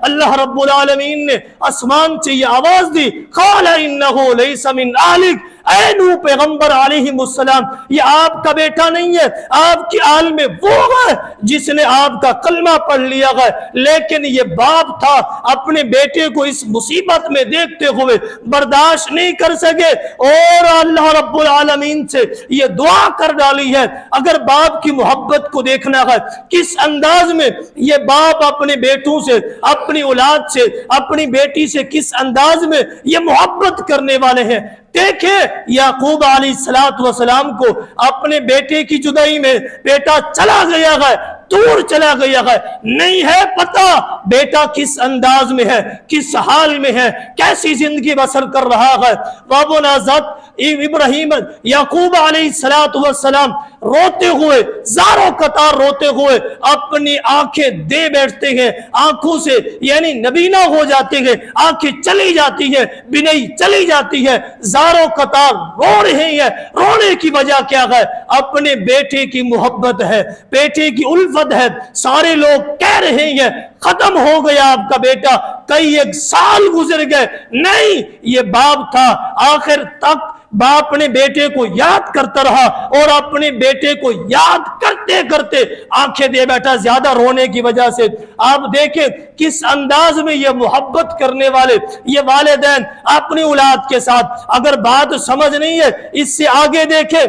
اللہ رب العالمین نے آسمان سے یہ آواز دی، قال انہ لیس من اہلک، اے نوح پیغمبر علیہ السلام، یہ آپ کا بیٹا نہیں ہے، آپ کی آل میں وہ ہے جس نے آپ کا کلمہ پڑھ لیا ہے، لیکن یہ باپ تھا اپنے بیٹے کو اس مصیبت میں دیکھتے ہوئے برداشت نہیں کر سکے اور اللہ رب العالمین سے یہ دعا کر ڈالی ہے۔ اگر باپ کی محبت کو دیکھنا ہے کس انداز میں یہ باپ اپنے بیٹوں سے، اپنی اولاد سے، اپنی بیٹی سے کس انداز میں یہ محبت کرنے والے ہیں، دیکھیں یعقوب علیہ السلام کو اپنے بیٹے کی جدائی میں بیٹا چلا گیا ہے، دور چلا گیا ہے، نہیں ہے پتہ بیٹا کس انداز میں ہے، کس حال میں ہے، کیسی زندگی بسر کر رہا ہے۔ وابنا ذات ابراہیم یعقوب علیہ السلام روتے ہوئے، زاروں قطار روتے ہوئے اپنی آنکھیں دے بیٹھتے ہیں، آنکھوں سے یعنی نبینا ہو جاتے ہیں، آنکھیں چلی جاتی ہیں، بینائی چلی جاتی ہے، زاروں قطار رو رہے ہیں۔ رونے کی وجہ کیا ہے؟ اپنے بیٹے کی محبت ہے، بیٹے کی الفت ہے۔ سارے لوگ کہہ رہے ہیں ختم ہو گیا آپ کا بیٹا، کئی ایک سال گزر گئے، نہیں، یہ باپ تھا آخر تک باپ نے بیٹے کو یاد کرتا رہا اور اپنے بیٹے کو یاد کرتے کرتے آنکھیں دے بیٹھا زیادہ رونے کی وجہ سے۔ آپ دیکھیں کس انداز میں یہ محبت کرنے والے یہ والدین اپنی اولاد کے ساتھ۔ اگر بات سمجھ نہیں ہے اس سے آگے دیکھیں،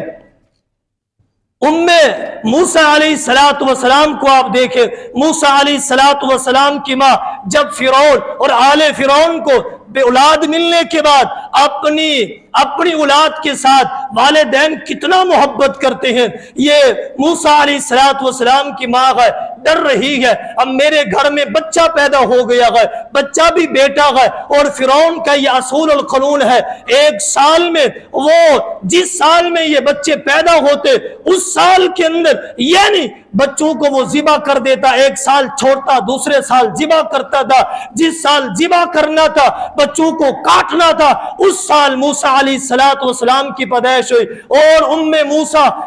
موسیٰ علیہ السلام کو آپ دیکھیں، موسیٰ علیہ السلام کی ماں جب فرعون اور آل فرعون کو بے اولاد ملنے کے بعد اپنی اولاد کے ساتھ والدین کتنا محبت کرتے ہیں، یہ موسیٰ علیہ السلام کی ماں ہے، ڈر رہی ہے اب میرے گھر میں بچہ پیدا ہو گیا ہے، بچہ بھی بیٹا ہے، اور فرعون کا یہ اصول القانون ہے، ایک سال میں وہ جس سال میں یہ بچے پیدا ہوتے اس سال کے اندر یعنی بچوں کو وہ ذبح کر دیتا، ایک سال چھوڑتا دوسرے سال ذبح کرتا تھا، جس سال ذبح کرنا تھا بچوں کو کاٹنا تھا اس سال موسیٰ علیہ السلام کی پیدائش ہوئی، اور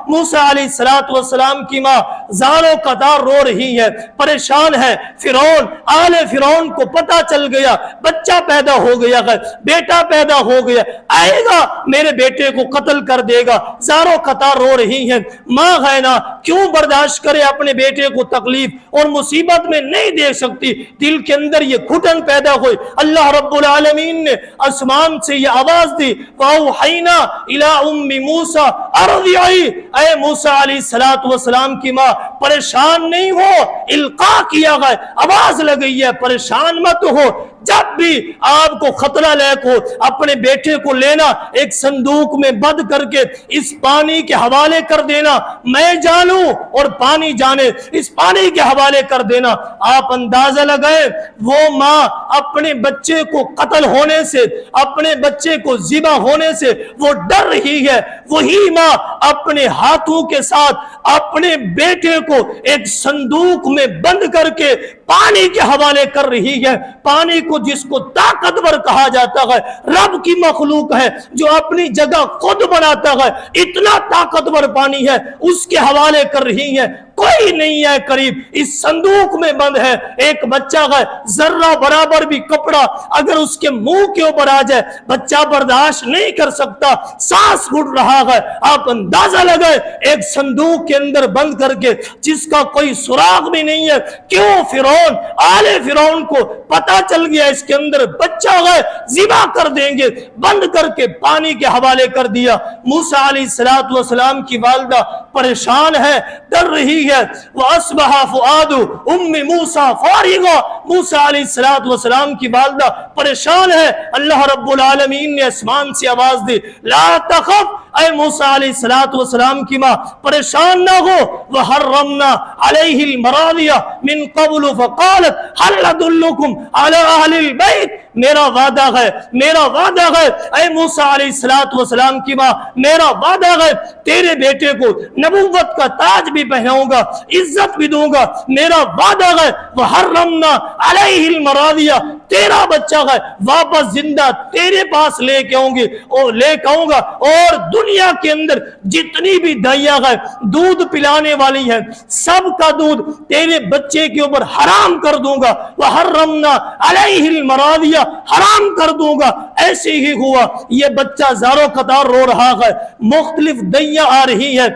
موسیٰ علیہ السلام کی ماں زاروں قطار رو رہی ہے، پریشان ہے۔ فرعون آل فرعون کو پتہ چل گیا بچہ پیدا ہو گیا ہے، بیٹا پیدا ہو گیا، آئے گا میرے بیٹے کو قتل کر دے گا، زاروں قطار رو رہی ہیں۔ ماں ہے نا، کیوں برداشت کرے اپنے بیٹے کو تکلیف اور مصیبت میں نہیں دے سکتی، دل کے اندر یہ گھٹن پیدا ہوئی۔ اللہ رب العالمین نے آسمان سے یہ آواز دی، وَأَوْحَيْنَا إِلَىٰ أُمِّ مُوسَىٰ أَرْضِعِي، اے موسیٰ علیہ السلام کی ماں پریشان نہیں ہو، القاء کیا گیا، آواز لگئی ہے، پریشان مت ہو، جب بھی آپ کو خطرہ لیک ہو اپنے بیٹے کو لینا، ایک صندوق میں بند کر کے اس پانی کے حوالے کر دینا، میں جانوں اور پانی جانے، اس پانی کے حوالے کر دینا۔ آپ اندازہ لگائیں وہ ماں اپنے بچے کو قتل ہونے سے، اپنے بچے کو ذبح ہونے سے وہ ڈر رہی ہے، وہی ماں اپنے ہاتھوں کے ساتھ اپنے بیٹے کو ایک صندوق میں بند کر کے پانی کے حوالے کر رہی ہے۔ پانی کو جس کو طاقتور کہا جاتا ہے، رب کی مخلوق ہے جو اپنی جگہ خود بناتا ہے، اتنا طاقتور پانی ہے، اس کے حوالے کر رہی ہے، کوئی نہیں ہے قریب، اس صندوق میں بند ہے، ایک بچہ ہے، ذرہ برابر بھی کپڑا اگر اس کے منہ کے اوپر آ جائے بچہ برداشت نہیں کر سکتا، سانس گھٹ رہا ہے۔ آپ اندازہ لگائے ایک صندوق کے اندر بند کر کے جس کا کوئی سراغ بھی نہیں ہے، کیوں فرعون آل فرعون کو پتا چل گیا اس کے اندر بچہ ہے، ذبح کر دیں گے، بند کر کے پانی کے حوالے کر دیا۔ موسیٰ علیہ السلام کی والدہ پریشان ہے، ڈر رہی ہے۔ وَأَصْبَحَ فُؤَادُ أُمِّ مُوسَىٰ فَارِغًا، موسیٰ علیہ السلام کی والدہ پریشان ہے۔ اللہ رب العالمین نے آسمان سے آواز دی، لا تخف، اے موسیٰ علیہ السلام کی ماں پریشان نہ ہو، وَحَرَّمْنَا عَلَيْهِ الْمَرَاضِيَ مِن قَبْلُ فَقَالَتْ هَلْ أَدُلُّكُمْ عَلَىٰ أَهْلِ الْبَيْتِ، میرا وعدہ ہے اے موسیٰ علیہ السلام کی ماں، میرا وعدہ ہے تیرے بیٹے کو نبوت کا تاج بھی پہناؤں گا، عزت بھی دوں گا، میرا وعدہ ہے۔ وَحَرَّمْنَا عَلَيْهِ الْمَرَاضِيَ، تیرا بچہ ہے واپس زندہ تیرے پاس لے کے آؤں گا اور دنیا کے اندر جتنی بھی دائیاں ہے دودھ پلانے والی ہے سب کا دودھ تیرے بچے کے اوپر حرام کر دوں گا، وحرمنا علیہ المراضع حرام کر دوں گا۔ ایسے ہی ہوا، یہ بچہ زاروں قطار رو رہا ہے، مختلف دائیاں آ رہی ہے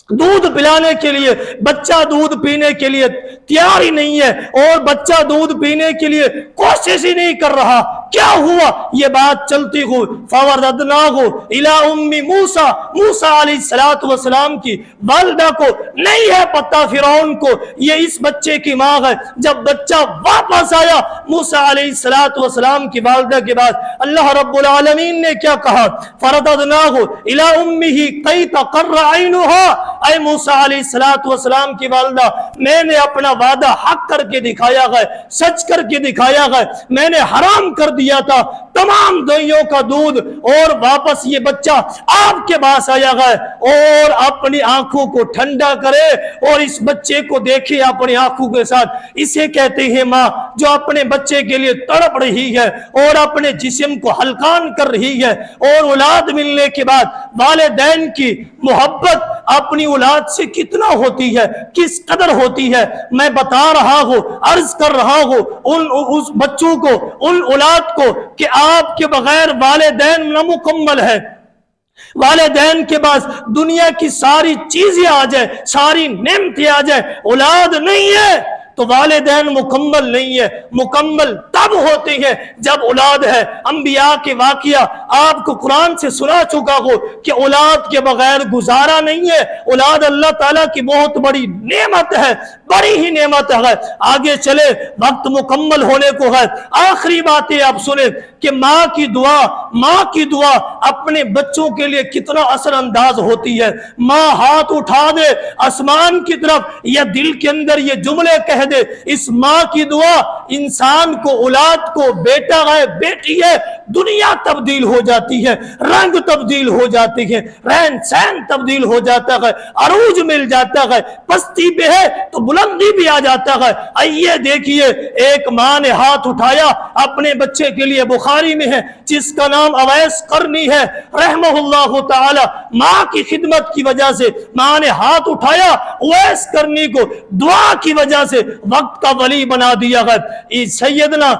دودھ پلانے کے لیے، بچہ دودھ پینے کے لیے تیار ہی نہیں ہے اور بچہ دودھ پینے کے لیے کوشش ہی نہیں کر رہا۔ کیا ہوا؟ یہ بات چلتی ہو فوردناہ الی ام موسیٰ، موسیٰ علیہ السلام کی والدہ کو نہیں ہے پتہ فرعون کو یہ اس بچے کی ماں ہے۔ جب بچہ واپس آیا موسیٰ علیہ السلام کی والدہ کے بعد اللہ رب العالمین نے کیا کہا؟ فرددناہ الی امہ کی تقر عینہا، اے موسیٰ علیہ السلام کی والدہ میں نے اپنا وعدہ حق کر کے دکھایا ہے، سچ کر کے دکھایا ہے، میں نے حرام کر دیا تھا تمام دائیوں کا دودھ اور واپس یہ بچہ آپ کے پاس آیا ہے اور اپنی آنکھوں کو ٹھنڈا کرے اور اس بچے کو دیکھے اپنی آنکھوں کے ساتھ۔ اسے کہتے ہیں ماں جو اپنے بچے کے لیے تڑپ رہی ہے اور اپنے جسم کو ہلکان کر رہی ہے، اور اولاد ملنے کے بعد والدین کی محبت اپنی اولاد سے کتنا ہوتی ہے، کس قدر ہوتی ہے، میں بتا رہا ہوں، عرض کر رہا ہوں اس بچوں کو، ان اولاد کو کہ آپ کے بغیر والدین نامکمل ہے۔ والدین کے پاس دنیا کی ساری چیزیں آ جائے، ساری نعمتیں آ جائے، اولاد نہیں ہے تو والدین مکمل نہیں ہے۔ مکمل تب ہوتے ہیں جب اولاد ہے۔ انبیاء کے واقعہ آپ کو قرآن سے سنا چکا ہو کہ اولاد کے بغیر گزارا نہیں ہے۔ اولاد اللہ تعالیٰ کی بہت بڑی نعمت ہے، بڑی ہی نعمت ہے۔ آگے چلے، وقت مکمل ہونے کو ہے، آخری باتیں آپ سنیں کہ ماں کی دعا اپنے بچوں کے لیے کتنا اثر انداز ہوتی ہے۔ ماں ہاتھ اٹھا دے آسمان کی طرف یا دل کے اندر یہ جملے کہہ دے، اس ماں کی دعا انسان کو، اولاد کو، بیٹا ہے بیٹی ہے، دنیا تبدیل ہو جاتی ہے، رنگ تبدیل ہو جاتی ہے، رہن سہن تبدیل ہو جاتا ہے، عروج مل جاتا ہے، پستی پہ ہے تو بلندی بھی آ جاتا ہے۔ آئیے دیکھیے، ایک ماں نے ہاتھ اٹھایا اپنے بچے کے لیے، بخاری میں ہے، جس کا نام اویس قرنی ہے رحمہ اللہ تعالی۔ ماں کی خدمت کی وجہ سے ماں نے ہاتھ اٹھایا، اویس قرنی کو دعا کی وجہ سے وقت کا ولی بنا دیا ہے۔ سیدنا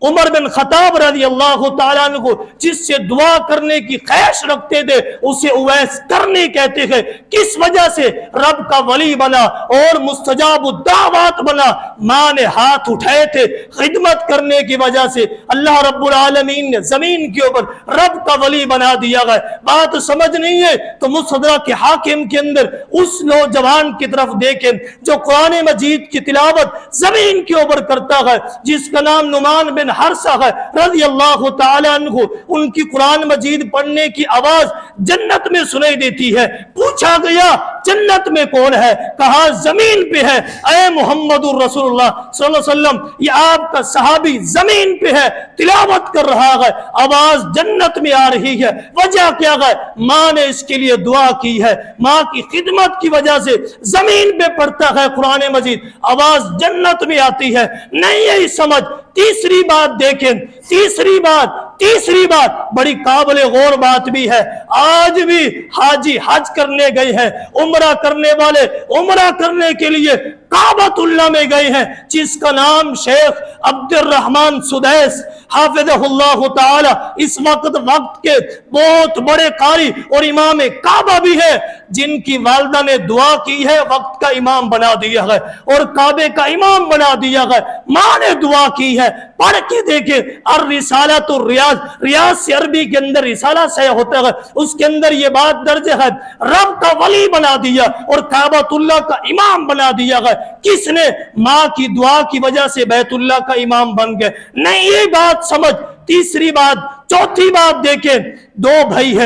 عمر بن خطاب رضی اللہ تعالیٰ عنہ کو جس سے دعا کرنے کی خواہش رکھتے تھے اسے اویس قرنی کہتے ہیں۔ کس وجہ سے؟ رب کا ولی بنا اور مستجاب الدعوات بنا۔ ماں نے ہاتھ اٹھائے تھے خدمت کرنے کی وجہ سے اللہ رب العالمین نے زمین کے اوپر رب کا ولی بنا دیا ہے۔ بات سمجھ نہیں ہے تو مستدرک حاکم کے اندر اس نوجوان کی طرف دیکھیں جو قرآن مجید کی تلاوت زمین کے اوپر کرتا ہے، جس کا نام نعمان بن حرثہ ہے رضی اللہ تعالی عنہ۔ ان کی قرآن مجید پڑھنے کی آواز جنت میں سنائی دیتی ہے۔ پوچھا گیا جنت میں کون ہے؟ کہا زمین پہ ہے۔ اے محمد رسول اللہ صلی اللہ علیہ وسلم، یہ آپ کا صحابی زمین پہ ہے، تلاوت کر رہا ہے، آواز جنت میں آ رہی ہے۔ وجہ کیا ہے؟ ماں نے اس کے لیے دعا کی ہے، ماں کی خدمت کی وجہ سے زمین پہ پڑھتا ہے قرآن مجید، آواز جنت میں آتی ہے۔ نہیں یہی سمجھ۔ تیسری بات دیکھیں، تیسری بات بڑی قابل غور بات بھی ہے۔ آج بھی حاجی حج کرنے گئے ہیں، عمرہ کرنے والے عمرہ کرنے کے لیے کعبۃ اللہ میں گئے ہیں، جس کا نام شیخ عبد الرحمن سدیس حافظہ اللہ تعالی اس وقت کے بہت بڑے قاری اور امام کعبہ بھی ہے، جن کی والدہ نے دعا کی ہے، وقت کا امام بنا دیا ہے اور کعبے کا امام بنا دیا ہے۔ ماں نے دعا کی ہے، پڑھ کے دیکھیں الرسالۃ ریاض سے عربی کے اندر رسالہ سے ہوتا ہے، اس کے اندر یہ بات درج ہے، رب کا ولی بنا دیا اور کعبۃ اللہ کا امام بنا دیا ہے۔ کس نے؟ ماں کی دعا کی وجہ سے بیت اللہ کا امام بن گئے۔ نہیں یہ بات سمجھ۔ تیسری بات، چوتھی بات دیکھیں، دو بھائی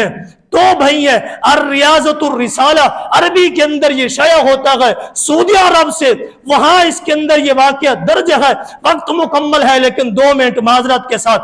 ہیں الریاضۃ الرسالہ عربی کے اندر یہ شائع ہوتا ہے سعودی عرب سے، وہاں اس کے اندر یہ واقعہ درج ہے۔ وقت مکمل ہے لیکن 2 منٹ معذرت کے ساتھ۔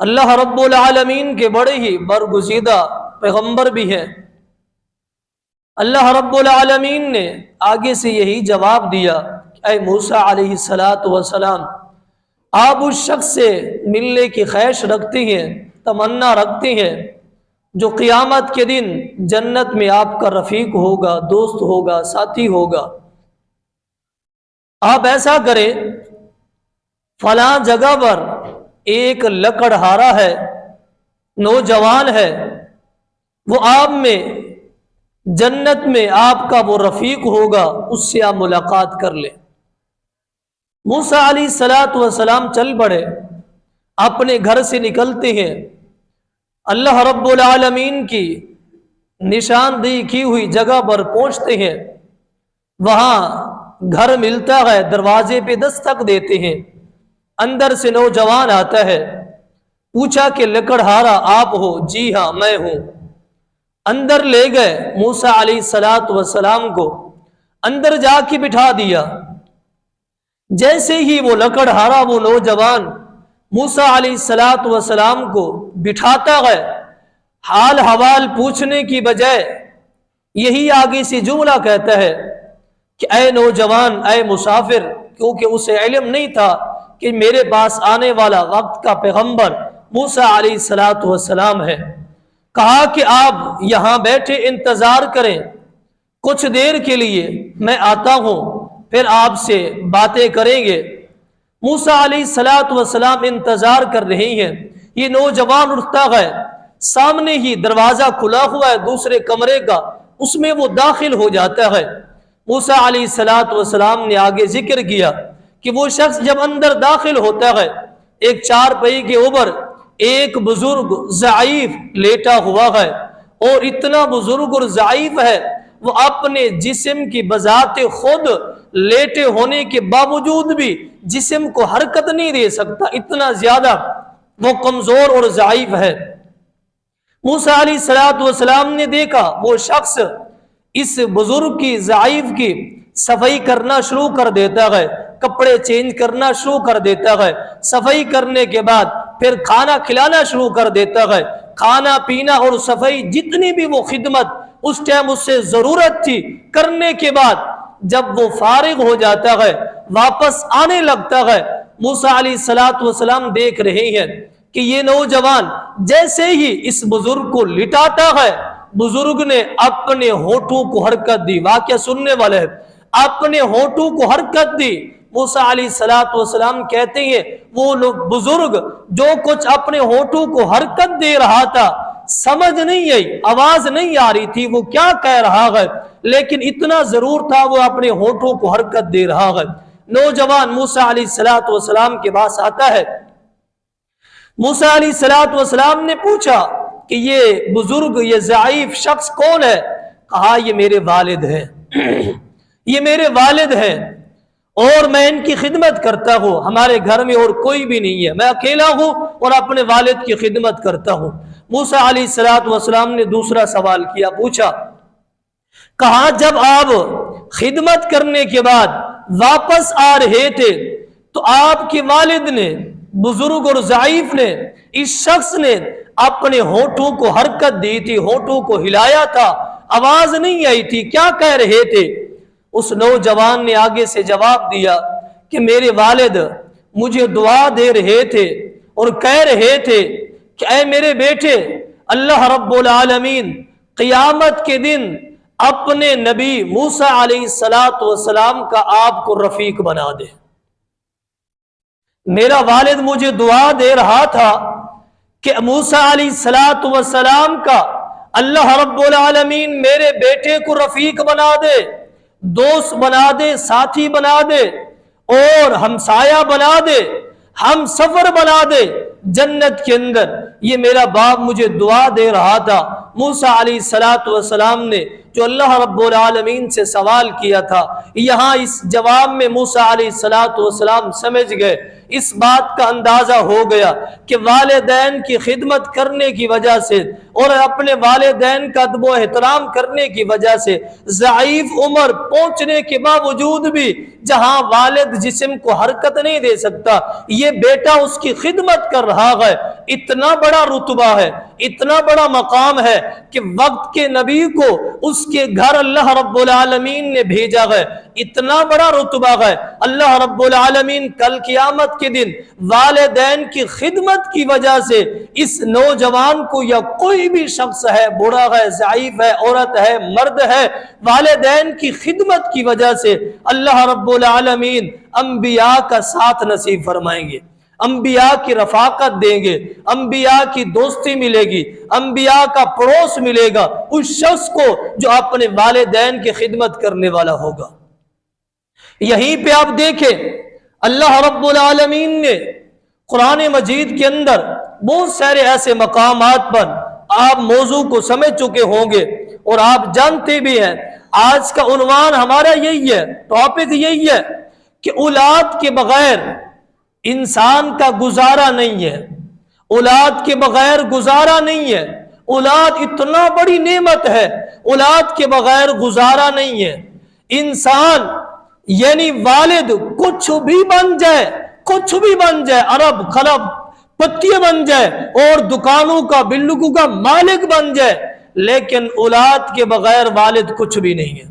اللہ رب العالمین کے بڑے ہی برگزیدہ پیغمبر بھی ہیں۔ اللہ رب العالمین نے آگے سے یہی جواب دیا کہ اے موسیٰ علیہ السلام، آپ اس شخص سے ملنے کی خواہش رکھتے ہیں، تمنا رکھتے ہیں جو قیامت کے دن جنت میں آپ کا رفیق ہوگا، دوست ہوگا، ساتھی ہوگا۔ آپ ایسا کریں، فلاں جگہ پر ایک لکڑہارا ہے، نوجوان ہے، وہ آپ میں جنت میں آپ کا وہ رفیق ہوگا، اس سے آپ ملاقات کر لیں۔ موسیٰ علیہ السلام چل پڑے، اپنے گھر سے نکلتے ہیں، اللہ رب العالمین کی نشاندہی کی ہوئی جگہ پر پہنچتے ہیں۔ وہاں گھر ملتا ہے، دروازے پہ دستک دیتے ہیں، اندر سے نوجوان آتا ہے، پوچھا کہ لکڑہارا آپ ہو؟ جی ہاں میں ہوں۔ اندر لے گئے موسیٰ علیہ السلام کو، اندر جا کے بٹھا دیا۔ جیسے ہی وہ لکڑہارا، وہ نوجوان موسیٰ علیہ السلام کو بٹھاتا ہے، حال حوال پوچھنے کی بجائے یہی آگے سے جملہ کہتا ہے کہ اے نوجوان، اے مسافر، کیونکہ اسے علم نہیں تھا کہ میرے پاس آنے والا وقت کا پیغمبر موسیٰ علیہ السلام ہے۔ کہا کہ آپ یہاں بیٹھے انتظار کریں، کچھ دیر کے لیے میں آتا ہوں، پھر آپ سے باتیں کریں گے۔ موسیٰ علیہ السلام انتظار کر رہے ہیں، یہ نوجوان اٹھتا ہے، سامنے ہی دروازہ کھلا ہوا ہے دوسرے کمرے کا، اس میں وہ داخل ہو جاتا ہے۔ موسیٰ علیہ السلام نے آگے ذکر کیا کہ وہ شخص جب اندر داخل ہوتا ہے، ایک چارپائی کے اوپر ایک بزرگ ضعیف لیٹا ہوا ہے، اور اتنا بزرگ اور ضعیف ہے وہ اپنے جسم کی بذات خود لیٹے ہونے کے باوجود بھی جسم کو حرکت نہیں دے سکتا، اتنا زیادہ وہ کمزور اور ضعیف ہے۔ موسیٰ علیہ السلام نے دیکھا وہ شخص اس بزرگ کی، ضعیف کی صفائی کرنا شروع کر دیتا ہے، کپڑے چینج کرنا شروع کر دیتا ہے، صفائی کرنے کے بعد پھر کھانا کھلانا شروع کر دیتا ہے۔ کھانا پینا اور صفائی جتنی بھی وہ خدمت اس ٹائم اس سے ضرورت تھی کرنے کے بعد جب وہ فارغ ہو جاتا ہے، واپس آنے لگتا ہے، موسیٰ علیہ السلام دیکھ رہے ہیں کہ یہ نوجوان جیسے ہی اس بزرگ کو لٹاتا ہے، بزرگ نے اپنے ہونٹوں کو حرکت دی۔ واقعہ سننے والے ہیں، اپنے ہونٹوں کو حرکت دی۔ موسیٰ علیہ السلام کہتے ہیں وہ بزرگ جو کچھ اپنے ہونٹوں کو حرکت دے رہا تھا، سمجھ نہیں آئی، آواز نہیں آ رہی تھی وہ کیا کہہ رہا ہے، لیکن اتنا ضرور تھا وہ اپنے ہونٹوں کو حرکت دے رہا ہے۔ نوجوان موسیٰ علیہ السلام کے پاس آتا ہے۔ موسیٰ علیہ السلام نے پوچھا کہ یہ بزرگ، یہ ضعیف شخص کون ہے؟ کہا یہ میرے والد ہیں، یہ میرے والد ہیں، اور میں ان کی خدمت کرتا ہوں، ہمارے گھر میں اور کوئی بھی نہیں ہے، میں اکیلا ہوں اور اپنے والد کی خدمت کرتا ہوں۔ موسیٰ علیہ السلام نے دوسرا سوال کیا، پوچھا، کہا جب آپ خدمت کرنے کے بعد واپس آ رہے تھے تو آپ کے والد نے، بزرگ اور ضعیف نے، اس شخص نے اپنے ہونٹوں کو حرکت دی تھی، ہونٹوں کو ہلایا تھا، آواز نہیں آئی تھی، کیا کہہ رہے تھے؟ اس نوجوان نے آگے سے جواب دیا کہ میرے والد مجھے دعا دے رہے تھے اور کہہ رہے تھے کہ اے میرے بیٹے، اللہ رب العالمین قیامت کے دن اپنے نبی موسیٰ علیہ السلام کا آپ کو رفیق بنا دے۔ میرا والد مجھے دعا دے رہا تھا کہ موسیٰ علیہ السلام کا اللہ رب العالمین میرے بیٹے کو رفیق بنا دے، دوست بنا دے، ساتھی بنا دے، اور ہمسایہ بنا دے، ہم سفر بنا دے جنت کے اندر۔ یہ میرا باپ مجھے دعا دے رہا تھا۔ موسیٰ علیہ السلام نے جو اللہ رب العالمین سے سوال کیا تھا، یہاں اس جواب میں موسیٰ علیہ السلام سمجھ گئے، اس بات کا اندازہ ہو گیا کہ والدین کی خدمت کرنے کی وجہ سے اور اپنے والدین کا ادب و احترام کرنے کی وجہ سے ضعیف عمر پہنچنے کے باوجود بھی جہاں والد جسم کو حرکت نہیں دے سکتا، یہ بیٹا اس کی خدمت کر رہا ہے۔ اتنا بڑا رتبہ ہے، اتنا بڑا مقام ہے کہ وقت کے نبی کو اس کے گھر اللہ رب العالمین نے بھیجا ہے۔ اتنا بڑا رتبہ ہے، اللہ رب العالمین کل قیامت کے دن والدین کی خدمت کی وجہ سے اس نوجوان کو یا کوئی بھی شخص ہے، بوڑھا ہے، ضعیف ہے، عورت ہے، مرد ہے، والدین کی خدمت کی وجہ سے اللہ رب العالمین انبیاء کا ساتھ نصیب فرمائیں گے، انبیاء کی رفاقت دیں گے، انبیاء کی دوستی ملے گی، انبیاء کا پڑوس ملے گا اس شخص کو جو اپنے والدین کی خدمت کرنے والا ہوگا۔ یہیں پہ آپ دیکھیں اللہ رب العالمین نے قرآن مجید کے اندر بہت سارے ایسے مقامات پر آپ موضوع کو سمجھ چکے ہوں گے اور آپ جانتے بھی ہیں، آج کا عنوان ہمارا یہی ہے، ٹاپک یہی ہے کہ اولاد کے بغیر انسان کا گزارا نہیں ہے، اولاد کے بغیر گزارا نہیں ہے، اولاد اتنا بڑی نعمت ہے، اولاد کے بغیر گزارا نہیں ہے۔ انسان یعنی والد کچھ بھی بن جائے، ارب خرب پتیاں بن جائے اور دکانوں کا بلڈنگوں کا مالک بن جائے، لیکن اولاد کے بغیر والد کچھ بھی نہیں ہے،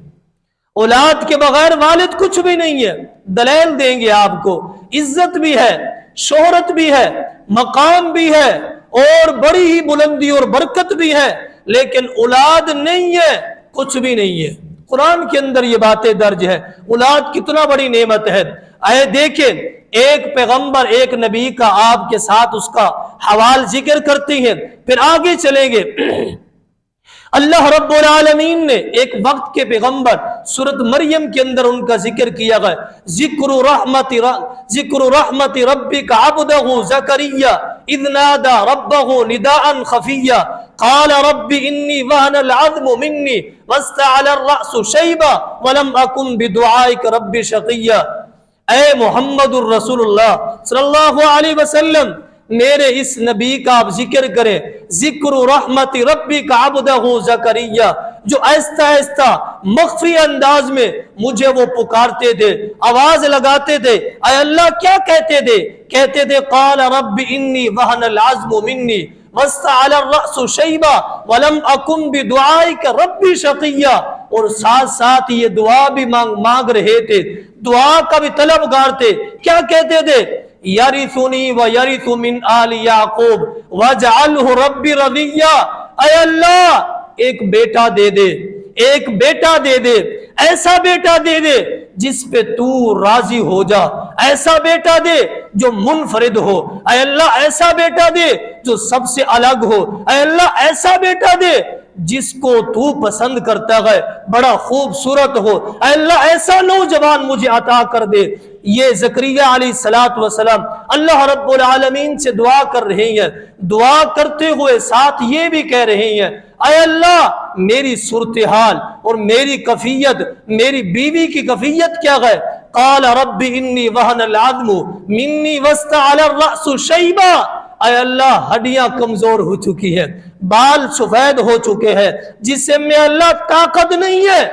اولاد کے بغیر والد کچھ بھی نہیں ہے۔ دلیل دیں گے آپ کو، عزت بھی ہے، شہرت بھی ہے، مقام بھی ہے اور بڑی ہی بلندی اور برکت بھی ہے، لیکن اولاد نہیں ہے، کچھ بھی نہیں ہے۔ قرآن کے اندر یہ باتیں درج ہے، اولاد کتنا بڑی نعمت ہے۔ آئے دیکھیں ایک پیغمبر، ایک نبی کا آپ کے ساتھ اس کا حوال ذکر کرتے ہیں، پھر آگے چلیں گے۔ اللہ رب العالمین نے ایک وقت کے پیغمبر سورۃ مریم کے اندر ان کا ذکر کیا گیا، ذکر رحمت ربک عبدہ زکریا اذ نادى ربه نداء خفیا قال رب انی وهن العظم منی واستعل الرأس شیبا ولم اکن بدعائک رب شقیا۔ اے محمد الرسول اللہ صلی اللہ علیہ وسلم، میرے اس نبی کا آپ ذکر کریں، ذکر رحمت ربی کا عبدہ زکریا، جو آہستہ آہستہ مخفی انداز میں مجھے وہ پکارتے تھے، آواز لگاتے تھے۔ اے اللہ کیا کہتے تھے قال رب انی وہن العظم منی واستعل الرأس شیبا ولم اکن بدعائک ربی شقیا، اور ساتھ ساتھ یہ دعا بھی مانگ رہے تھے، دعا کا بھی طلبگار تھے۔ کیا کہتے تھے؟ یرثنی ویرث من آل یعقوب واجعلہ ربی رضیا۔ اے اللہ ایک بیٹا دے دے، ایک بیٹا دے دے، ایسا بیٹا دے دے جس پہ تو راضی ہو جا، ایسا بیٹا دے جو منفرد ہو، اے اللہ ایسا بیٹا دے جو سب سے الگ ہو، اے اللہ ایسا بیٹا دے جس کو تو پسند کرتا ہے، بڑا خوبصورت ہو، اے اللہ ایسا نوجوان مجھے عطا کر دے۔ یہ زکریا علیہ السلام اللہ رب العالمین سے دعا کر رہے ہیں، دعا کرتے ہوئے ساتھ یہ بھی کہہ رہے ہیں، اے اللہ میری صورتحال اور میری کفیت، میری بیوی کی کفیت کیا ہے؟ قال رب انی وہن العظم منی واستعل الرأس شیبا۔ اے اللہ ہڈیاں کمزور ہو چکی ہے، بال سفید ہو چکے ہیں، جسم میں اللہ طاقت نہیں ہے،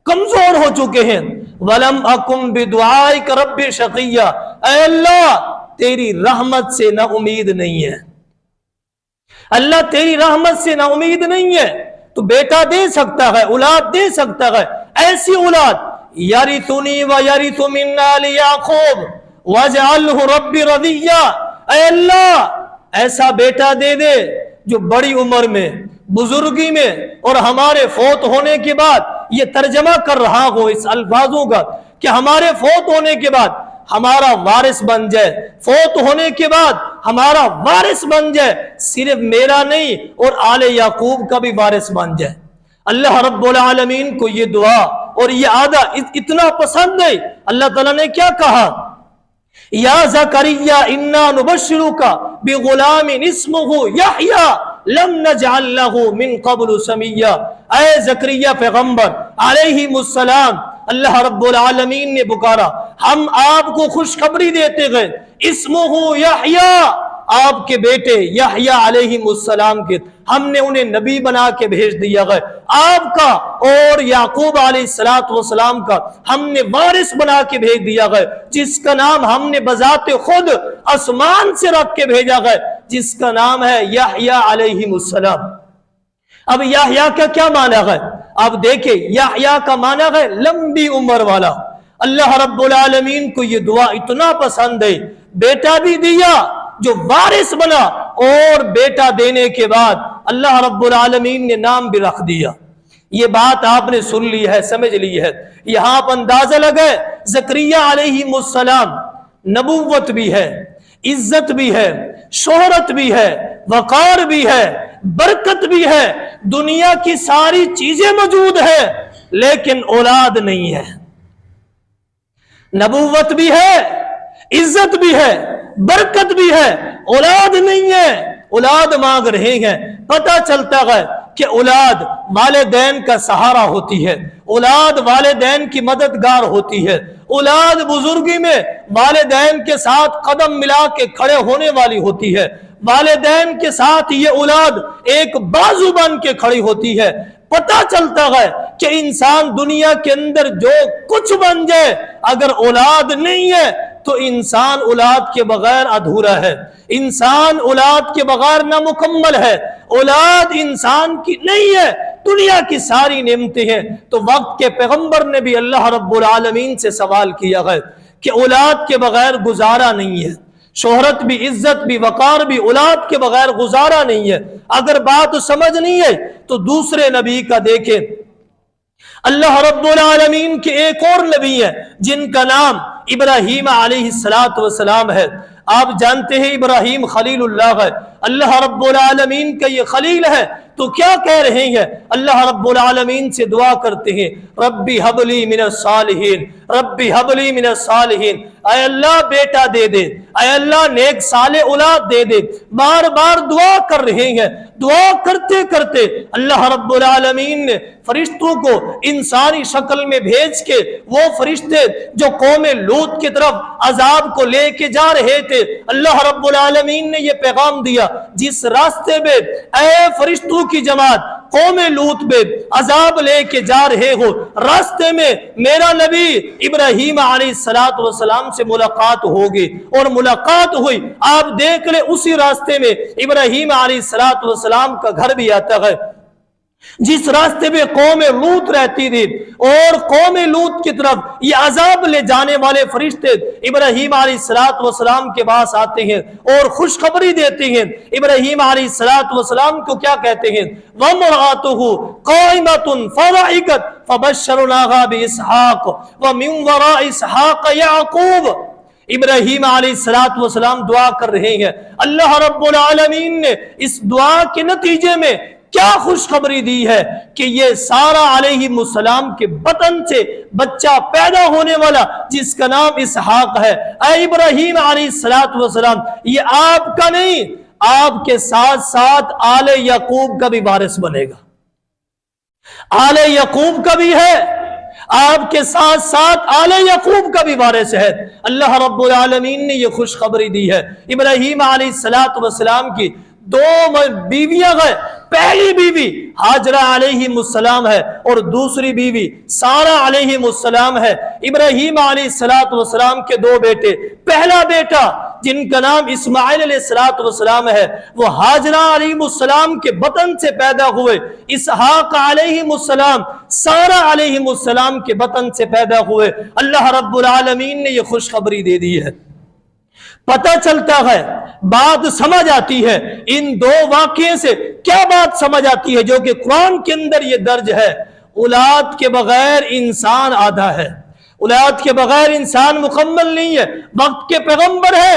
کمزور ہو چکے ہیں۔ ولم اکم بدعائک رب شقیا، اے اللہ تیری رحمت سے نا امید نہیں ہے، اللہ تیری رحمت سے نا امید نہیں ہے۔ تو بیٹا دے سکتا ہے، اولاد دے سکتا ہے، ایسی اولاد یرثنی ویرث من آل یعقوب واجعلہ ربی رضیا۔ اے اللہ ایسا بیٹا دے دے جو بڑی عمر میں، بزرگی میں اور ہمارے فوت ہونے کے بعد، یہ ترجمہ کر رہا ہو اس الفاظوں کا کہ ہمارے فوت ہونے کے بعد ہمارا وارث بن جائے، فوت ہونے کے بعد ہمارا وارث بن جائے، صرف میرا نہیں اور آل یعقوب کا بھی وارث بن جائے۔ اللہ رب العالمین کو یہ دعا اور یہ عادہ اتنا پسند ہے، اللہ تعالیٰ نے کیا کہا؟ یا زکریا انا نبشرک بغلام اسمہ یحییٰ لم نجعل له من قبل سمیا، اے زکریا پیغمبر علیہ السلام، اللہ رب العالمین نے پکارا، ہم آپ کو خوشخبری دیتے گئے، اسمہ یحییٰ، آپ کے بیٹے یحییٰ علیہ السلام کے ہم نے انہیں نبی بنا کے بھیج دیا گئے، آپ کا اور یعقوب علیہ السلام کا ہم نے وارث بنا کے بھیج دیا گئے، جس کا نام ہم نے بذات خود آسمان سے رکھ کے بھیجا گئے، جس کا نام ہے یحییٰ علیہ السلام۔ اب یحییٰ کا کیا معنی ہے؟ اب دیکھیں، یحییٰ کا معنی ہے لمبی عمر والا۔ اللہ رب العالمین کو یہ دعا اتنا پسند ہے، بیٹا بھی دیا جو وارث بنا، اور بیٹا دینے کے بعد اللہ رب العالمین نے نام بھی رکھ دیا۔ یہ بات آپ نے سن لی ہے، سمجھ لی ہے، یہاں آپ اندازہ لگائے زکریا علیہ السلام، نبوت بھی ہے، عزت بھی ہے، شہرت بھی ہے، وقار بھی ہے، برکت بھی ہے، دنیا کی ساری چیزیں موجود ہے، لیکن اولاد نہیں ہے۔ نبوت بھی ہے، عزت بھی ہے، برکت بھی ہے، اولاد نہیں ہے، اولاد مانگ رہے ہیں۔ پتہ چلتا ہے کہ اولاد والدین کا سہارا ہوتی ہے، اولاد والدین کی مددگار ہوتی ہے، اولاد بزرگی میں والدین کے ساتھ قدم ملا کے کھڑے ہونے والی ہوتی ہے، والدین کے ساتھ یہ اولاد ایک بازو بن کے کھڑی ہوتی ہے۔ پتہ چلتا ہے کہ انسان دنیا کے اندر جو کچھ بن جائے، اگر اولاد نہیں ہے تو انسان اولاد کے بغیر ادھورا ہے، انسان اولاد کے بغیر نامکمل ہے، اولاد انسان کی نہیں ہے، دنیا کی ساری نعمتیں ہیں۔ تو وقت کے پیغمبر نے بھی اللہ رب العالمین سے سوال کیا ہے کہ اولاد کے بغیر گزارا نہیں ہے، شہرت بھی، عزت بھی، وقار بھی، اولاد کے بغیر گزارا نہیں ہے۔ اگر بات سمجھ نہیں ہے تو دوسرے نبی کا دیکھیں، اللہ رب العالمین کے ایک اور نبی ہیں جن کا نام ابراہیم علیہ السلام ہے۔ آپ جانتے ہیں ابراہیم خلیل اللہ ہے، اللہ رب العالمین کا یہ خلیل ہے، تو کیا کہہ رہے ہیں؟ اللہ رب العالمین سے دعا کرتے ہیں، ربی حب لی من الصالحین، ربی حب لی من الصالحین، اے اللہ بیٹا دے دے، اے اللہ نیک صالح اولاد دے دے۔ بار بار دعا کر رہے ہیں، دعا کرتے کرتے اللہ رب العالمین نے فرشتوں کو انسانی شکل میں بھیج کے، وہ فرشتے جو قوم لوط کی طرف عذاب کو لے کے جا رہے تھے، اللہ رب العالمین نے یہ پیغام دیا، جس راستے میں اے فرشتوں کی جماعت قوم لوط میں عذاب لے کے جا رہے ہو، راستے میں میرا نبی ابراہیم علیہ السلام سے ملاقات ہوگی، اور ملاقات ہوئی، آپ دیکھ لیں اسی راستے میں ابراہیم علیہ السلام کا گھر بھی آتا ہے، جس راستے میں قوم لوط رہتی تھی، اور قوم لوط کی طرف یہ عذاب لے جانے والے فرشتے ابراہیم علیہ السلام کے پاس آتے ہیں اور خوشخبری دیتے ہیں۔ ابراہیم علیہ السلام کو کیا کہتے ہیں؟ وَامْرَأَتُهُ قَائِمَةٌ فَضَحِكَتْ فَبَشَّرْنَاهَا بِإِسْحَاقَ وَمِنْ وَرَاءِ إِسْحَاقَ يَعْقُوبَ۔ ابراہیم علیہ السلام دعا کر رہے ہیں، اللہ رب العالمین نے اس دعا کے نتیجے میں کیا خوشخبری دی ہے کہ یہ سارہ علیہ السلام کے بطن سے بچہ پیدا ہونے والا جس کا نام اسحاق ہے۔ اے ابراہیم علیہ السلام، یہ آپ کا نہیں، آپ کے ساتھ ساتھ آل یعقوب کا بھی وارث بنے گا، آل یعقوب کا بھی ہے، آپ کے ساتھ ساتھ آل یعقوب کا بھی وارث ہے۔ اللہ رب العالمین نے یہ خوشخبری دی ہے۔ ابراہیم علیہ السلام کی دو بیویاں ہیں، پہلی بیوی ہاجرہ علیہ السلام ہے اور دوسری بیوی سارہ علیہ السلام ہے۔ ابراہیم علیہ السلام کے دو بیٹے، پہلا بیٹا جن کا نام اسماعیل علیہ السلام ہے، وہ ہاجرہ علیہ السلام کے بطن سے پیدا ہوئے، اسحاق علیہ السلام سارہ علیہ السلام کے بطن سے پیدا ہوئے۔ اللہ رب العالمین نے یہ خوشخبری دے دی ہے۔ پتہ چلتا ہے، بات سمجھ آتی ہے، ان دو واقعے سے کیا بات سمجھ آتی ہے جو کہ قرآن کے اندر یہ درج ہے؟ اولاد کے بغیر انسان آدھا ہے، اولاد کے بغیر انسان مکمل نہیں ہے۔ وقت کے پیغمبر ہے،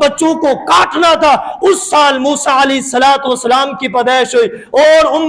بچوں کو کاٹنا تھا، اس سال موسیٰ علیہ السلام کی پیدائش ہوئی، اور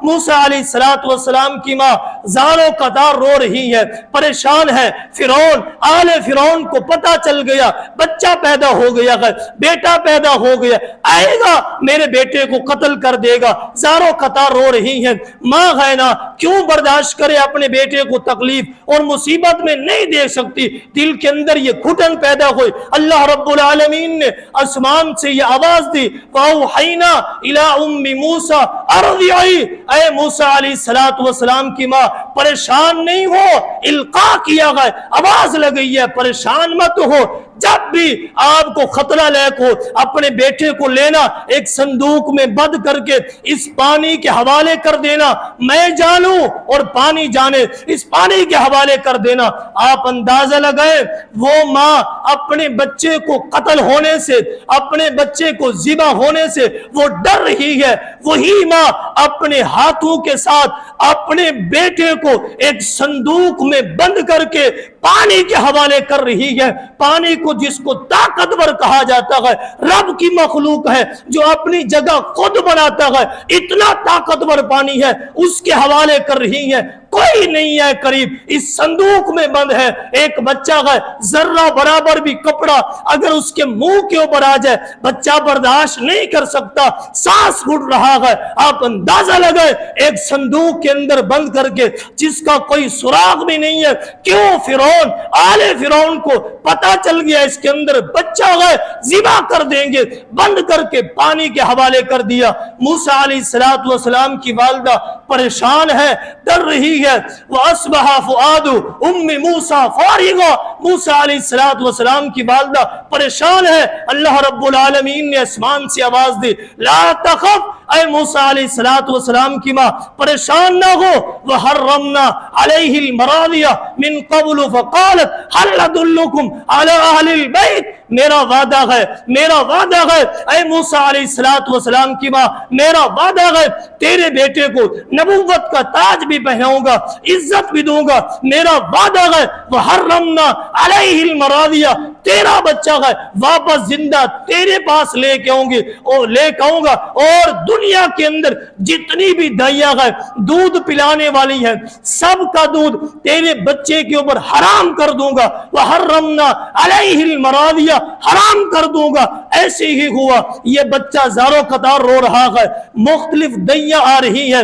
موسیٰ علیہ السلام کی ماں زاروں قطار رو رہی ہے، پریشان ہے۔ فرعون، آل فرعون کو پتہ چل گیا بچہ پیدا ہو گیا ہے، بیٹا پیدا ہو گیا، آئے گا میرے بیٹے کو قتل کر دے گا، زاروں قطار رو رہی ہیں۔ ماں ہے نا، کیوں برداشت کرے اپنے بیٹے کو تکلیف اور مصیبت میں نہیں دے سکتی، دل کے اندر یہ گھٹن پیدا ہوئی۔ اللہ رب العالمین نے آسمان سے یہ آواز دی، وَأَوْحَيْنَا إِلَىٰ أُمِّ مُوسَىٰ أَرْضِعِي، اے موسیٰ علیہ السلام کی ماں پریشان نہیں ہو، القاء کیا گیا، آواز لگئی ہے، پریشان مت ہو، جب بھی آپ کو خطرہ لاحق ہو اپنے بیٹے کو لینا، ایک صندوق میں بند کر کے اس پانی کے حوالے کر دینا، میں جانوں اور پانی جانے، اس پانی کے حوالے کر دینا۔ آپ اندازہ لگائیں وہ ماں اپنے بچے کو قتل ہونے سے، اپنے بچے کو ذبح ہونے سے وہ ڈر رہی ہے، وہی ماں اپنے ہاتھوں کے ساتھ اپنے بیٹے کو ایک صندوق میں بند کر کے پانی کے حوالے کر رہی ہے۔ پانی کو جس کو طاقتور کہا جاتا ہے، رب کی مخلوق ہے جو اپنی جگہ خود بناتا ہے، اتنا طاقتور پانی ہے، اس کے حوالے کر رہی ہے۔ کوئی نہیں ہے قریب، اس صندوق میں بند ہے، ایک بچہ ہے، ذرہ برابر بھی کپڑا اگر اس کے منہ کے اوپر آ جائے بچہ برداشت نہیں کر سکتا، سانس گھٹ رہا ہے۔ آپ اندازہ لگائے ایک صندوق کے اندر بند کر کے جس کا کوئی سراغ بھی نہیں ہے، کیوں فرعون، آل فرعون کو پتا چل گیا اس کے اندر بچہ ہے، ذبح کر دیں گے، بند کر کے پانی کے حوالے کر دیا۔ موسیٰ علیہ السلام کی والدہ پریشان ہے، ڈر رہی ہے۔ وَأَصْبَحَ فُؤَادُ أُمِّ مُوسَىٰ فَارِغًا، موسیٰ علیہ السلام کی والدہ پریشان ہے۔ اللہ رب العالمین نے آسمان سے آواز دی، لا تخف، اے موسیٰ علیہ السلام کی ماں پریشان نہ ہو، وَحَرَّمْنَا عَلَيْهِ الْمَرَاضِيَ مِن قَبْلُ فَقَالَتْ هَلْ أَدُلُّكُمْ عَلَىٰ أَهْلِ الْبَيْتِ، میرا وعدہ ہے، میرا وعدہ ہے، اے موسیٰ علیہ السلام کی ماں میرا وعدہ ہے، تیرے بیٹے کو نبوت کا تاج بھی پہناؤں گا، عزت بھی دوں گا، میرا وعدہ ہے۔ وَحَرَّمْنَا عَلَيْهِ الْمَرَاضِيَ، تیرا بچہ ہے واپس زندہ تیرے پاس لے کے آؤں گا، اور دنیا کے اندر جتنی بھی دائیاں ہے دودھ پلانے والی ہیں سب کا دودھ تیرے بچے کے اوپر حرام کر دوں گا۔ وَحَرَّمْنَا عَلَيْهِ الْمَرَاضِيَ، حرام کر دوں گا۔ ایسے ہی ہوا، یہ بچہ زاروں قطار رو رہا ہے، مختلف دائیاں آ رہی ہیں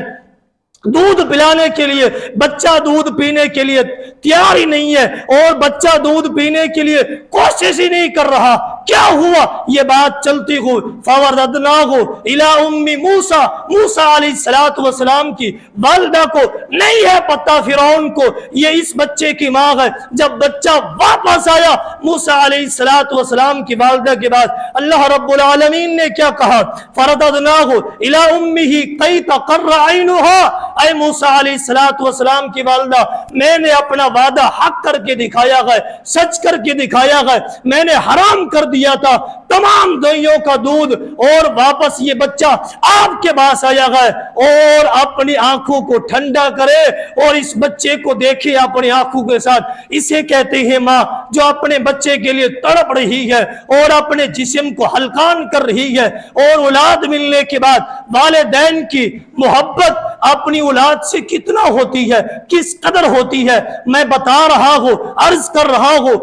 دودھ پلانے کے لیے، بچہ دودھ پینے کے لیے تیار ہی نہیں ہے، اور بچہ دودھ پینے کے لیے کوشش ہی نہیں کر رہا۔ کیا ہوا؟ یہ بات چلتی ہو، فَوَرَدْنَاهُ إِلَىٰ أُمِّ مُوسَىٰ، موسیٰ علیہ السلام کی والدہ کو نہیں ہے پتہ فرعون کو یہ اس بچے کی ماں ہے۔ جب بچہ واپس آیا موسیٰ علیہ السلام کی والدہ کے بعد اللہ رب العالمین نے کیا کہا؟ فَرَدَدْنَاهُ إِلَىٰ أُمِّهِ كَيْ تَقَرَّ عَيْنُهَا، اے موسیٰ علیہ السلام کی والدہ میں نے اپنا وعدہ حق کر کے دکھایا ہے، سچ کر کے دکھایا ہے، میں نے حرام کر دیا تھا تمام دائیوں کا دودھ، اور واپس یہ بچہ آپ کے پاس آیا ہے، اور اپنی آنکھوں کو ٹھنڈا کرے اور اس بچے کو دیکھے اپنی آنکھوں کے ساتھ۔ اسے کہتے ہیں ماں جو اپنے بچے کے لیے تڑپ رہی ہے اور اپنے جسم کو ہلکان کر رہی ہے، اور اولاد ملنے کے بعد والدین کی محبت اپنی اولاد سے کتنا ہوتی ہے، کس قدر ہوتی ہے، میں بتا رہا ہوں، عرض کر رہا ہوں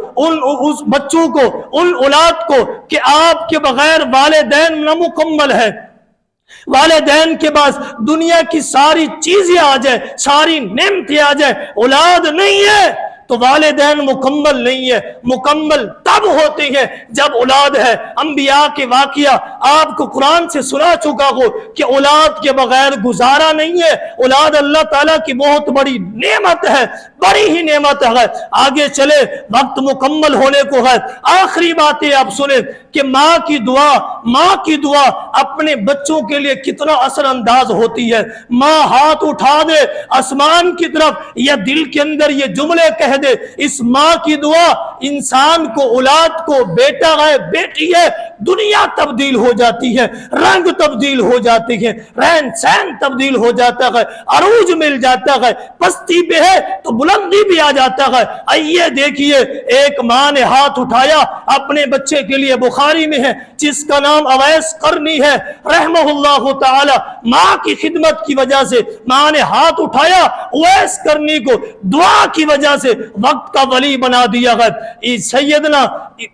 اس بچوں کو، ان اولاد کو کہ آپ کے بغیر والدین نامکمل ہے۔ والدین کے پاس دنیا کی ساری چیزیں آ جائے، ساری نعمتیں آ جائے، اولاد نہیں ہے تو والدین مکمل نہیں ہے۔ مکمل تب ہوتے ہیں جب اولاد ہے۔ انبیاء کے واقعہ آپ کو قرآن سے سنا چکا ہو کہ اولاد کے بغیر گزارا نہیں ہے۔ اولاد اللہ تعالیٰ کی بہت بڑی نعمت ہے، بڑی ہی نعمت ہے۔ آگے چلے، وقت مکمل ہونے کو ہے، آخری باتیں آپ سنیں کہ ماں کی دعا اپنے بچوں کے لیے کتنا اثر انداز ہوتی ہے۔ ماں ہاتھ اٹھا دے آسمان کی طرف یا دل کے اندر یہ جملے کہہ دے، اس ماں کی دعا انسان کو، اولاد کو، بیٹا ہے بیٹی ہے، دنیا تبدیل ہو جاتی ہے، رنگ تبدیل ہو جاتی ہے، رہن سہن تبدیل ہو جاتا ہے، عروج مل جاتا ہے، پستی پہ ہے تو بلندی بھی آ جاتا ہے۔ آئیے دیکھیے ایک ماں نے ہاتھ اٹھایا اپنے بچے کے لیے، بخاری میں ہے، جس کا نام اویس قرنی ہے رحمہ اللہ تعالی، ماں کی خدمت کی وجہ سے ماں نے ہاتھ اٹھایا، اویس قرنی کو دعا کی وجہ سے وقت کا ولی بنا دیا گیا۔ سیدنا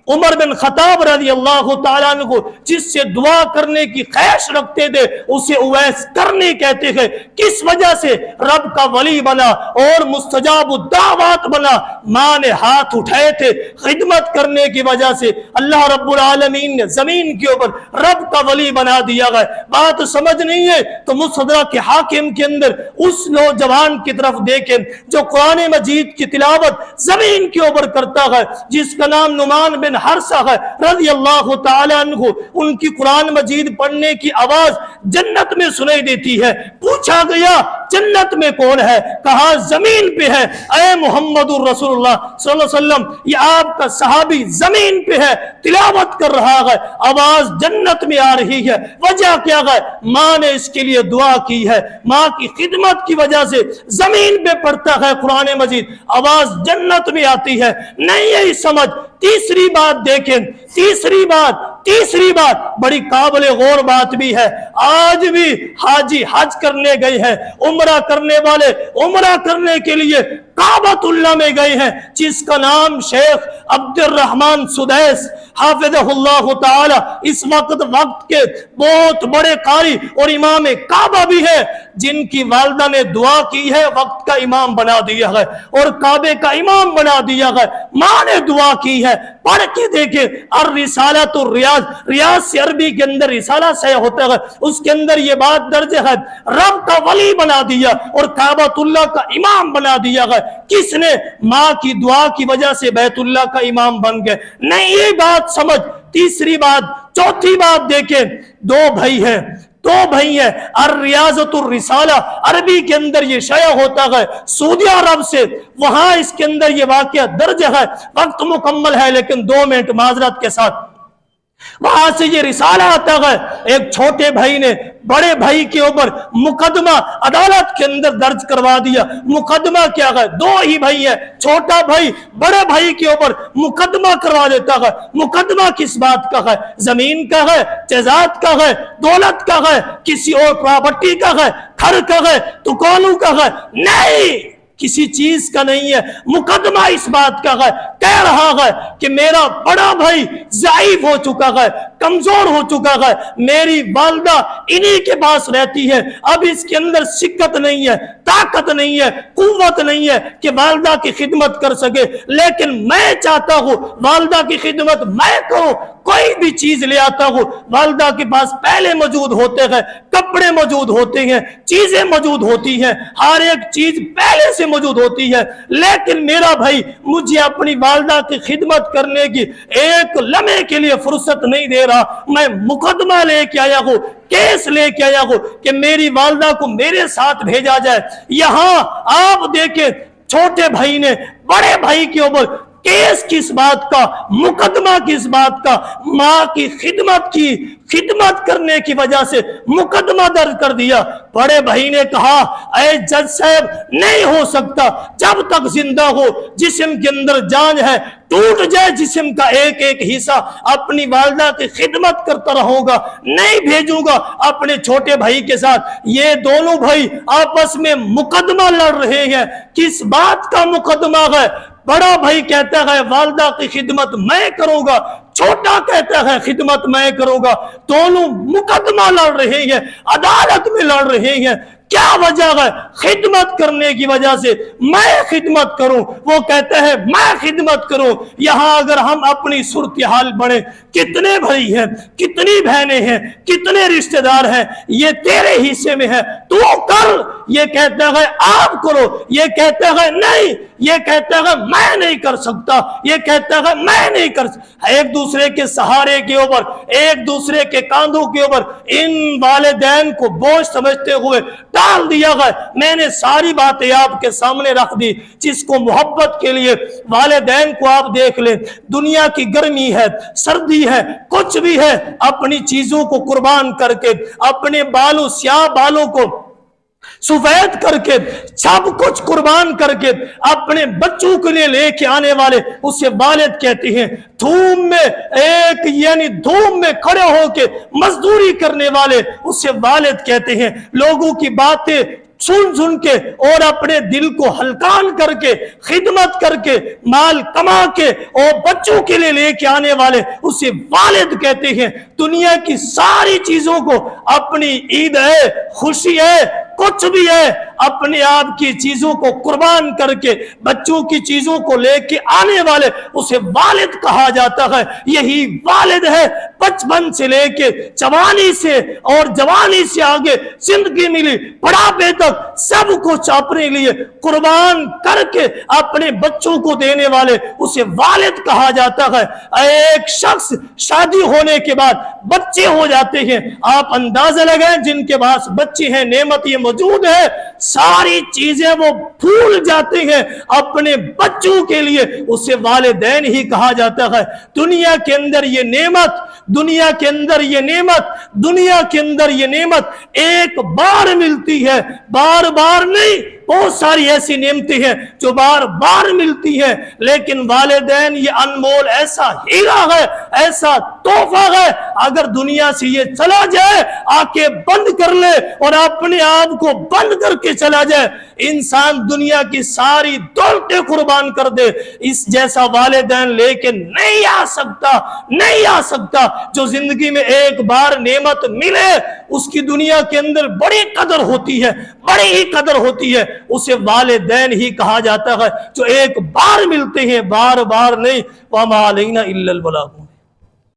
عمر بن خطاب رضی اللہ تعالیٰ عنہ کو جس سے دعا کرنے کی خواہش رکھتے تھے اسے اویس قرنی کہتے ہیں۔ کس وجہ سے رب کا ولی بنا اور مستجاب الدعوات بنا؟ ماں نے ہاتھ اٹھائے تھے خدمت کرنے کی وجہ سے اللہ رب العالمین نے زمین کے اوپر رب کا ولی بنا دیا گیا۔ بات سمجھ نہیں ہے تو مستدرک حاکم کے اندر اس نوجوان کی طرف دیکھیں جو قرآن مجید کی تلاوت زمین کے اوپر کرتا ہے، جس کا نام نعمان بن حرثہ ہے رضی اللہ تعالی عنہ۔ ان کی قرآن مجید پڑھنے کی آواز جنت میں سنائی دیتی ہے۔ پوچھا گیا جنت میں کون ہے؟ کہا زمین پہ ہے۔ اے محمد رسول اللہ صلی اللہ علیہ وسلم، یہ آپ کا صحابی زمین پہ ہے، تلاوت کر رہا ہے، آواز جنت میں آ رہی ہے۔ وجہ کیا ہے؟ ماں نے اس کے لیے دعا کی ہے، ماں کی خدمت کی وجہ سے زمین پہ پڑھتا ہے قرآن مجید، آواز جنت میں آتی ہے۔ نہیں یہی سمجھ۔ تیسری بات دیکھیں، تیسری بات بڑی قابل غور بات بھی ہے۔ آج بھی حاجی حج کرنے گئے ہیں، عمرہ کرنے والے عمرہ کرنے کے لیے کعبۃ اللہ میں گئے ہیں، جس کا نام شیخ عبد الرحمن سدیس حافظہ اللہ تعالی اس وقت کے بہت بڑے قاری اور امام کعبہ بھی ہے، جن کی والدہ نے دعا کی ہے، وقت کا امام بنا دیا ہے اور کعبے کا امام بنا دیا ہے۔ ماں نے دعا کی ہے، پڑھ کے دیکھیں الرسالۃ ریاض سے عربی کے اندر رسالہ سے ہوتا ہے، اس کے اندر یہ بات درج ہے، رب کا ولی بنا دیا اور کعبۃ اللہ کا امام بنا دیا ہے۔ کس نے؟ ماں کی دعا کی وجہ سے بیت اللہ کا امام بن گئے۔ نہیں یہ بات سمجھ۔ تیسری بات، چوتھی بات دیکھیں، دو بھائی ہیں الریاضۃ الرسالہ عربی کے اندر یہ شائع ہوتا ہے سعودی عرب سے، وہاں اس کے اندر یہ واقعہ درج ہے۔ وقت مکمل ہے لیکن 2 منٹ معذرت کے ساتھ۔ وہاں سے یہ رسالہ آتا ہے، ایک چھوٹے بھائی نے بڑے بھائی کے اوپر مقدمہ عدالت کے اندر درج کروا دیا۔ مقدمہ کیا ہے؟ 2 ہی بھائی ہیں، چھوٹا بھائی بڑے بھائی کے اوپر مقدمہ کروا دیتا ہے۔ مقدمہ کس بات کا ہے؟ زمین کا ہے، جائیداد کا ہے، دولت کا ہے، کسی اور پراپرٹی کا ہے، گھر کا ہے، دکانوں کا ہے؟ نہیں، کسی چیز کا نہیں ہے۔ مقدمہ اس بات کا ہے، کہہ رہا ہے کہ میرا بڑا بھائی ضعیف ہو چکا ہے، کمزور ہو چکا ہے، میری والدہ انہی کے پاس رہتی ہے، اب اس کے اندر سکت نہیں ہے، طاقت نہیں ہے، قوت نہیں ہے کہ والدہ کی خدمت کر سکے، لیکن میں چاہتا ہوں والدہ کی خدمت میں کروں۔ کوئی بھی چیز لے آتا ہوں، والدہ کے پاس پہلے موجود ہوتے ہیں، کپڑے موجود ہوتے ہیں، چیزیں موجود ہوتی ہیں، ہر ایک چیز پہلے سے موجود ہوتی ہے، لیکن میرا بھائی مجھے اپنی والدہ کی خدمت کرنے کی ایک لمحے کے لیے فرصت نہیں دے رہا۔ میں مقدمہ لے کے آیا ہوں، کیس لے کے آیا ہوں کہ میری والدہ کو میرے ساتھ بھیجا جائے۔ یہاں آپ دیکھیں چھوٹے بھائی نے بڑے بھائی کے اوپر کیس کس بات کا، مقدمہ کس بات کا؟ ماں کی خدمت کرنے کی وجہ سے مقدمہ درج کر دیا۔ بڑے بھائی نے کہا اے جج صاحب نہیں ہو سکتا، جب تک زندہ ہو جسم کے اندر جان ہے، ٹوٹ جائے جسم کا ایک ایک حصہ، اپنی والدہ کی خدمت کرتا رہوں گا، نہیں بھیجوں گا اپنے چھوٹے بھائی کے ساتھ۔ یہ دونوں بھائی آپس میں مقدمہ لڑ رہے ہیں۔ کس بات کا مقدمہ ہے؟ بڑا بھائی کہتا ہے والدہ کی خدمت میں کروں گا، چھوٹا کہتا ہے خدمت میں کروں گا۔ دونوں مقدمہ لڑ رہے ہیں، عدالت میں لڑ رہے ہیں۔ کیا وجہ ہے؟ خدمت کرنے کی وجہ سے۔ میں خدمت کروں، وہ کہتا ہے میں خدمت کروں۔ یہاں اگر ہم اپنی صورتحال بڑھیں، کتنے بھائی ہیں، کتنی بہنیں ہیں، کتنے رشتہ دار ہیں، یہ تیرے حصے میں ہے، تو کر۔ یہ کہتا ہے آپ کرو، یہ کہتا ہے نہیں، یہ کہتا ہے میں نہیں کر سکتا، یہ کہتا ہے میں نہیں کر سکتا۔ ایک دوسرے کے سہارے کے اوپر، ایک دوسرے کے کاندھوں کے اوپر ان والدین کو بوجھ سمجھتے ہوئے ڈال دیا گیا۔ میں نے ساری باتیں آپ کے سامنے رکھ دی۔ جس کو محبت کے لیے والدین کو آپ دیکھ لیں، دنیا کی گرمی ہے، سردی ہے، کچھ بھی ہے، اپنی چیزوں کو قربان کر کے، اپنے سیاہ بالوں کو سفید کر کے سب کچھ قربان کر کے اپنے بچوں کے لیے لے کے آنے والے اسے والد کہتے ہیں. دھوم میں یعنی دھوم میں کھڑے ہو کے مزدوری کرنے والے اسے والد کہتے ہیں. لوگوں کی باتیں سن سن کے اور اپنے دل کو ہلکان کر کے خدمت کر کے مال کما کے اور بچوں کے لیے لے کے آنے والے اسے والد کہتے ہیں. دنیا کی ساری چیزوں کو اپنی عید ہے، خوشی ہے، کچھ بھی ہے، اپنے آپ کی چیزوں کو قربان کر کے بچوں کی چیزوں کو لے کے آنے والے اسے والد کہا جاتا ہے. یہی والد ہے. بچپن سے لے کے جوانی سے اور جوانی سے آگے زندگی ملی بڑھاپے تک سب کچھ اپنے لیے قربان کر کے اپنے بچوں کو دینے والے اسے والد کہا جاتا ہے. ایک شخص شادی ہونے کے بعد بچے ہو جاتے ہیں، آپ اندازہ لگائیں جن کے پاس بچے ہیں، نعمت یہ موجود ہے، ساری چیزیں وہ بھول جاتے ہیں اپنے بچوں کے لیے اسے والدین ہی کہا جاتا ہے. دنیا کے اندر یہ نعمت دنیا کے اندر یہ نعمت ایک بار ملتی ہے، بار بار نہیں. بہت ساری ایسی نعمتیں ہیں جو بار بار ملتی ہیں، لیکن والدین یہ انمول ایسا ہیرا ہے، ایسا تحفہ ہے. اگر دنیا سے یہ چلا جائے، آنکھیں بند کر لے اور اپنے آپ کو بند کر کے چلا جائے، انسان دنیا کی ساری دولتیں قربان کر دے، اس جیسا والدین لے کے نہیں آ سکتا. جو زندگی میں ایک بار نعمت ملے اس کی دنیا کے اندر بڑی قدر ہوتی ہے، بڑی ہی قدر ہوتی ہے. اسے والدین ہی کہا جاتا ہے جو ایک بار ملتے ہیں، بار بار نہیں. وَمَا عَلَيْنَا إِلَّا الْبَلَاغُ.